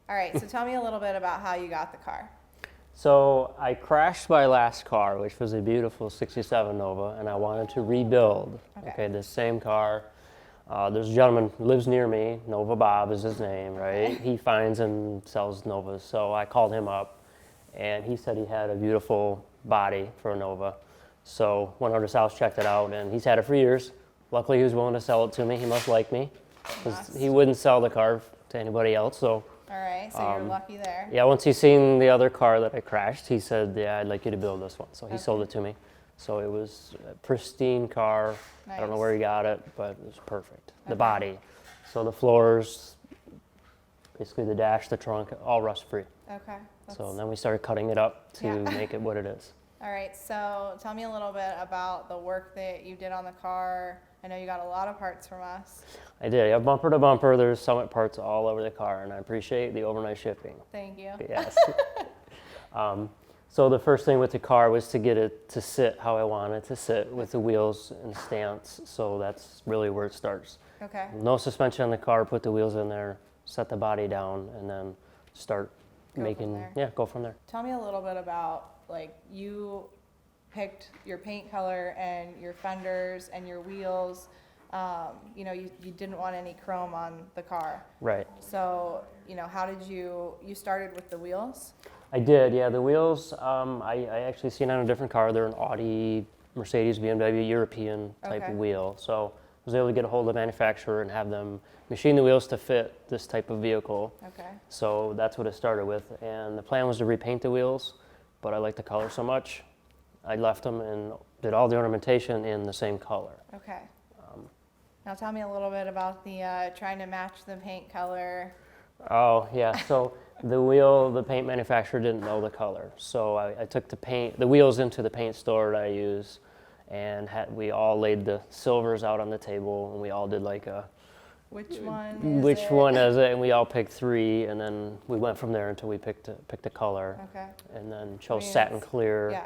All right, so tell me a little bit about how you got the car. So I crashed my last car, which was a beautiful 67 Nova, and I wanted to rebuild, Okay. this same car. There's a gentleman who lives near me, Nova Bob is his name, right? Okay. He finds and sells Novas, so I called him up, and he said he had a beautiful body for a Nova. So went over to his house, checked it out, and he's had it for years. Luckily, he was willing to sell it to me. He must like me, because he wouldn't sell the car to anybody else, so. All right, so you're lucky there. Yeah, once he seen the other car that I crashed, he said, yeah, I'd like you to build this one. So he sold it to me. So it was a pristine car. I don't know where he got it, but it was perfect. The body. So the floors, basically the dash, the trunk, all rust-free. Okay. So then we started cutting it up to make it what it is. All right, so tell me a little bit about the work that you did on the car. I know you got a lot of parts from us. I did. Yeah, bumper to bumper. There's Summit parts all over the car, and I appreciate the overnight shipping. Thank you. Yes. So the first thing with the car was to get it to sit how I want it to sit with the wheels and stance. So that's really where it starts. Okay. No suspension on the car. Put the wheels in there, set the body down, and then start go from there. Tell me a little bit about, like, you picked your paint color and your fenders and your wheels. You didn't want any chrome on the car. Right. So, how did you started with the wheels? I did, yeah. The wheels, I actually seen on a different car. They're an Audi, Mercedes, BMW, European type wheel. So I was able to get a hold of the manufacturer and have them machine the wheels to fit this type of vehicle. Okay. So that's what it started with. And the plan was to repaint the wheels, but I liked the color so much, I left them and did all the ornamentation in the same color. Okay. Now tell me a little bit about the trying to match the paint color. Oh, yeah. So the paint manufacturer didn't know the color. So I took the wheels into the paint store that I use, and we all laid the silvers out on the table, and we all did like a, Which one is it? And we all picked 3, and then we went from there until we picked a color. Okay. And then chose satin clear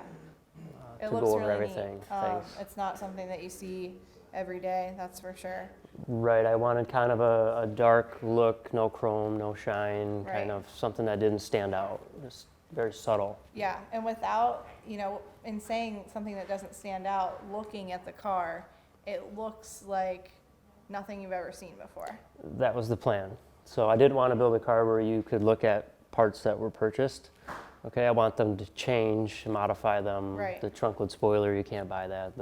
to go over really everything. Neat. It's not something that you see every day, that's for sure. Right, I wanted kind of a dark look, no chrome, no shine, kind of something that didn't stand out, just very subtle. Yeah, and without, in saying something that doesn't stand out, looking at the car, it looks like nothing you've ever seen before. That was the plan. So I didn't want to build a car where you could look at parts that were purchased. Okay, I want them to change, modify them. Right. The trunk lid spoiler, you can't buy that.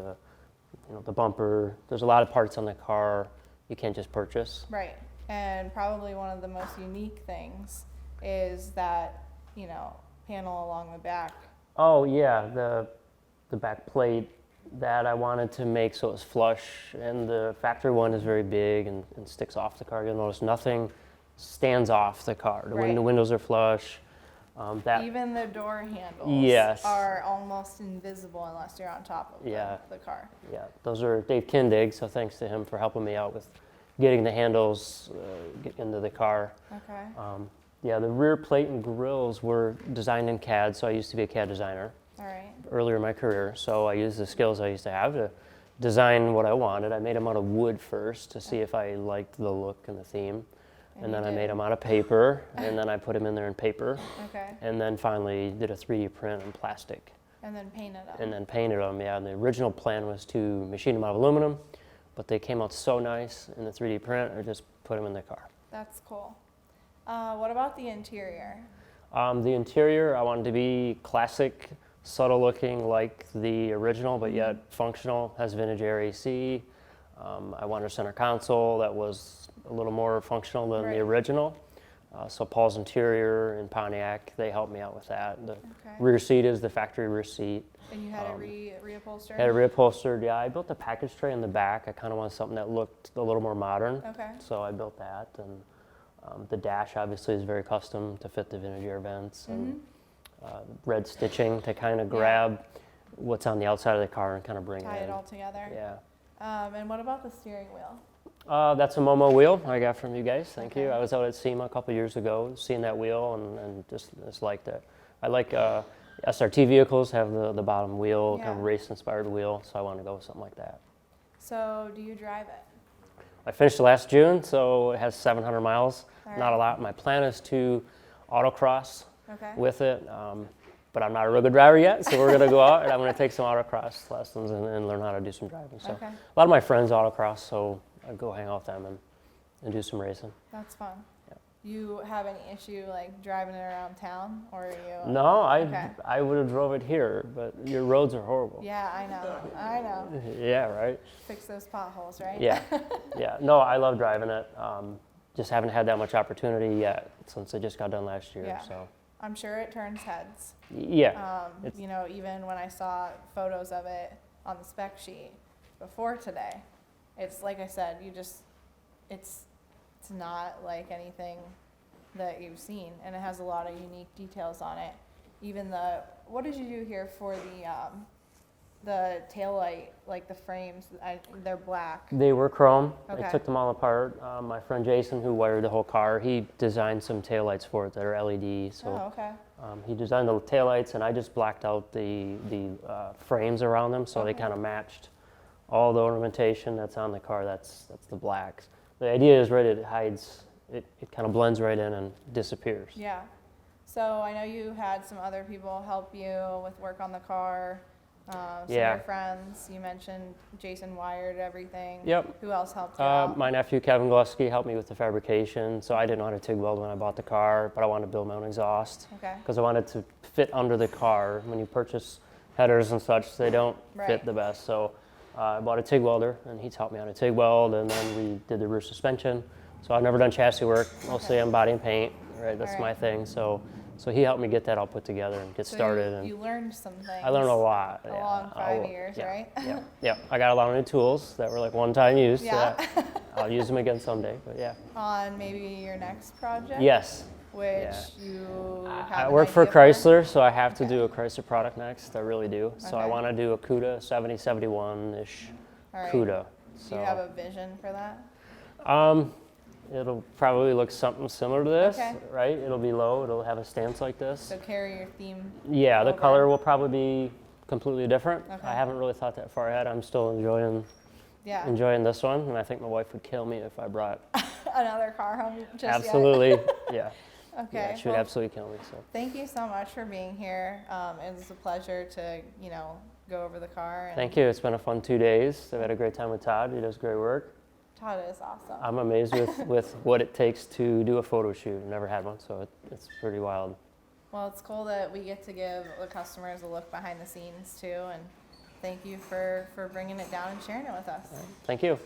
The bumper, there's a lot of parts on the car you can't just purchase. Right, and probably one of the most unique things is that, panel along the back. Oh yeah, the back plate that I wanted to make so it was flush, and the factory one is very big and sticks off the car. You'll notice nothing stands off the car. The windows are flush. Even the door handles are almost invisible unless you're on top of the car. Yeah, those are Dave Kindig, so thanks to him for helping me out with getting the handles into the car. Okay. The rear plate and grills were designed in CAD, so I used to be a CAD designer. All right. Earlier in my career, so I used the skills I used to have to design what I wanted. I made them out of wood first to see if I liked the look and the theme. And then I made them out of paper, and then I put them in there in paper. Okay. And then finally did a 3D print in plastic. And then painted them. And then painted them, yeah. And the original plan was to machine them out of aluminum, but they came out so nice in the 3D print, I just put them in the car. That's cool. What about the interior? The interior, I wanted to be classic, subtle looking like the original, but yet functional, has vintage air AC. I wanted a center console that was a little more functional than the original. So Paul's Interior and Pontiac, they helped me out with that. The rear seat is the factory rear seat. And you had it reupholstered? Had it reupholstered, yeah. I built the package tray in the back. I kind of wanted something that looked a little more modern. Okay. So I built that. And the dash obviously is very custom to fit the vintage air vents. And red stitching to kind of grab what's on the outside of the car and kind of bring tie it in. it all together. Yeah. And what about the steering wheel? That's a Momo wheel I got from you guys. Thank you. I was out at SEMA a couple years ago, seeing that wheel and just liked it. I like SRT vehicles have the bottom wheel, kind of race-inspired wheel, so I wanted to go with something like that. So do you drive it? I finished last June, so it has 700 miles. Not a lot. My plan is to autocross Okay. with it. But I'm not a real good driver yet, so we're gonna go out and I'm gonna take some autocross lessons and learn how to do some driving. So Okay. a lot of my friends autocross, so I go hang out with them and do some racing. That's fun. Yeah. You have any issue like driving it around town, or are you? No, Okay. I would have drove it here, but your roads are horrible. Yeah, I know. I know. Yeah, right? Fix those potholes, right? Yeah, yeah. No, I love driving it. Just haven't had that much opportunity yet since I just got done last year. Yeah. So I'm sure it turns heads. yeah, You know, even when I saw photos of it on the spec sheet before today, it's like I said, it's not like anything that you've seen, and it has a lot of unique details on it. Even what did you do here for the taillight, like the frames? They're black. they were chrome. Okay. I took them all apart. My friend Jason, who wired the whole car, he designed some taillights for it that are LED. So Oh, okay. he designed the taillights, and I just blacked out the frames around them, so they Okay. kind of matched all the ornamentation that's on the car. That's the blacks. The idea is, right, it hides, it kind of blends right in and disappears. Yeah. So I know you had some other people help you with work on the car. Some of Yeah. your friends. You mentioned Jason wired everything. Yep. Who else helped you out? My nephew Kevin Glusky helped me with the fabrication, so I didn't know how to TIG weld when I bought the car, but I wanted to build my own exhaust Okay. because I wanted to fit under the car. When you purchase headers and such, they don't Right. fit the best. So I bought a TIG welder, and he taught me how to TIG weld, and then we did the rear suspension. So I've never done chassis work, mostly Okay. on body and paint, right? That's All my right. thing. So he helped me get that all put together and get So started. And you learned some things. I learned a lot. Along 5 years, yeah, right? Yeah, yeah. I got a lot of new tools that were like one-time use. Yeah. that I'll use them again someday, but yeah. On maybe your next project? Yes. Which Yeah. you I have an work for idea Chrysler, so I have to Okay. do a Chrysler product next. I really do. So I Okay. want to do a CUDA 7071-ish All right. CUDA. Do you have a vision for that? It'll probably look something similar to this, Okay. right? It'll be low. It'll have a stance like this. So carry your theme. Yeah, the over. color will probably be completely different. Okay. I haven't really thought that far ahead. I'm still enjoying this one, and I think my wife would kill me if I brought. Another car home just yet. Absolutely, yeah. Okay. Yeah, she would well, absolutely kill me. So thank you so much for being here. It was a pleasure to, go over the car. And thank you. It's been a fun 2 days. I've had a great time with Todd. He does great work. Todd is awesome. I'm amazed with what it takes to do a photo shoot. I've never had one, so it's pretty wild. Well, it's cool that we get to give the customers a look behind the scenes too, and thank you for bringing it down and sharing it with us. Thank you.